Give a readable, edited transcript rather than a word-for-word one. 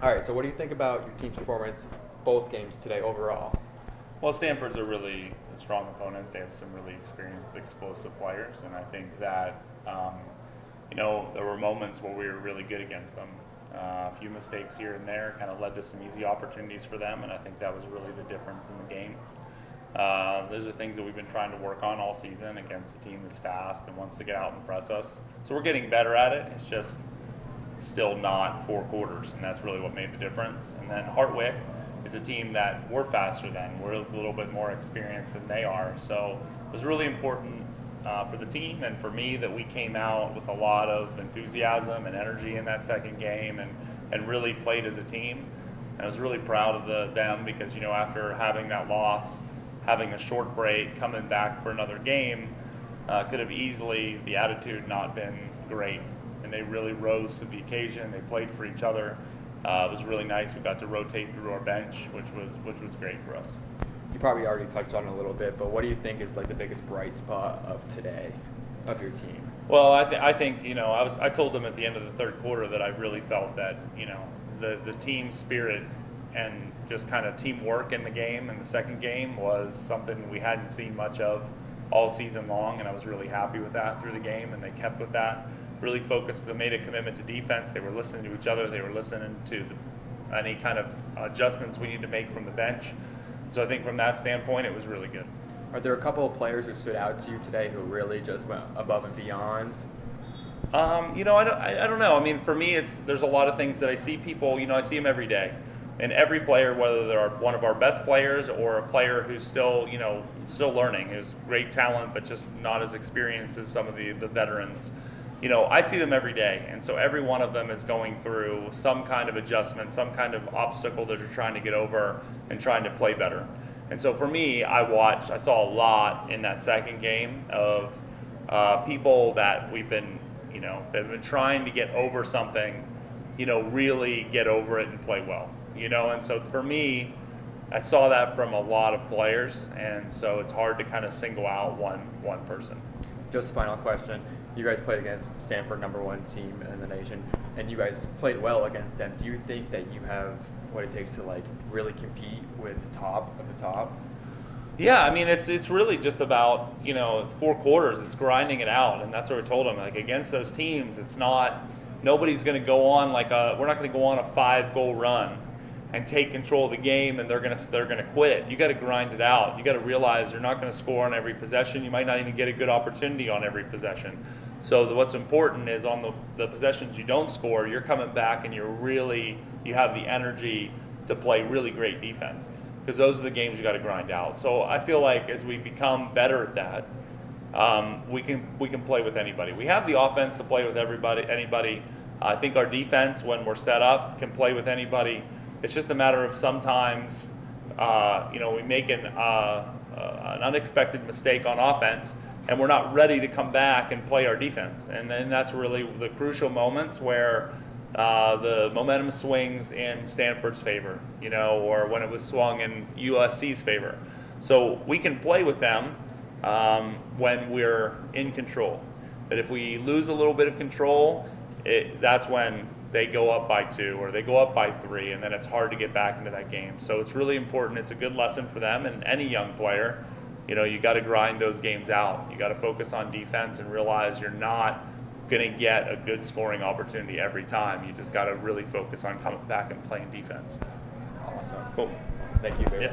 All right, so what do you think about your team's performance both games today overall? Well, Stanford's a really strong opponent. They have some really experienced, explosive players, and I think that there were moments where we were really good against them. A few mistakes here and there kind of led to some easy opportunities for them, and I think that was really the difference in the game. Those are things that we've been trying to work on all season against a team that's fast and wants to get out and press us. So we're getting better at it. It's just still not 4 quarters, and that's really what made the difference. And then Hartwick is a team that we're faster than. We're a little bit more experienced than they are. So it was really important for the team and for me that we came out with a lot of enthusiasm and energy in that second game and really played as a team. And I was really proud of them because, after having that loss, having a short break, coming back for another game, could have easily, the attitude not been great. And they really rose to the occasion. They played for each other. It was really nice. We got to rotate through our bench, which was great for us. You probably already touched on it a little bit, but what do you think is like the biggest bright spot of today, of your team? Well, I think I told them at the end of the third quarter that I really felt that the team spirit and just kind of teamwork in the game and the second game was something we hadn't seen much of all season long, and I was really happy with that through the game, and they kept with that. Really focused. They made a commitment to defense. They were listening to each other. They were listening to any kind of adjustments we need to make from the bench. So I think from that standpoint, it was really good. Are there a couple of players who stood out to you today who really just went above and beyond? I don't know. I mean, for me, there's a lot of things that I see people. I see them every day, and every player, whether they're one of our best players or a player who's still learning, who's great talent but just not as experienced as some of the veterans. I see them every day, and so every one of them is going through some kind of adjustment, some kind of obstacle that they're trying to get over and trying to play better. And so for me, I saw a lot in that second game of people that we've been, that have been trying to get over something, really get over it and play well, and so for me, I saw that from a lot of players, and so it's hard to kind of single out one person. Just final question. You guys played against Stanford, #1 team in the nation, and you guys played well against them. Do you think that you have what it takes to really compete with the top of the top? Yeah, I mean it's really just about it's 4 quarters, it's grinding it out, and that's what we told them. Against those teams, it's not nobody's going to go on we're not going to go on a 5-goal run and take control of the game and they're going to quit. You got to grind it out. You got to realize you're not going to score on every possession. You might not even get a good opportunity on every possession. So what's important is on the possessions you don't score, you're coming back and you have the energy to play really great defense, because those are the games you got to grind out. So I feel like as we become better at that, we can play with anybody. We have the offense to play with anybody. I think our defense, when we're set up, can play with anybody. It's just a matter of sometimes, we make an unexpected mistake on offense, and we're not ready to come back and play our defense. And then that's really the crucial moments where the momentum swings in Stanford's favor, or when it was swung in USC's favor. So we can play with them when we're in control. But if we lose a little bit of control, that's when they go up by 2 or they go up by 3, and then it's hard to get back into that game. So it's really important. It's a good lesson for them and any young player. You got to grind those games out. You got to focus on defense and realize you're not going to get a good scoring opportunity every time. You just got to really focus on coming back and playing defense. Awesome. Cool. Thank you very much.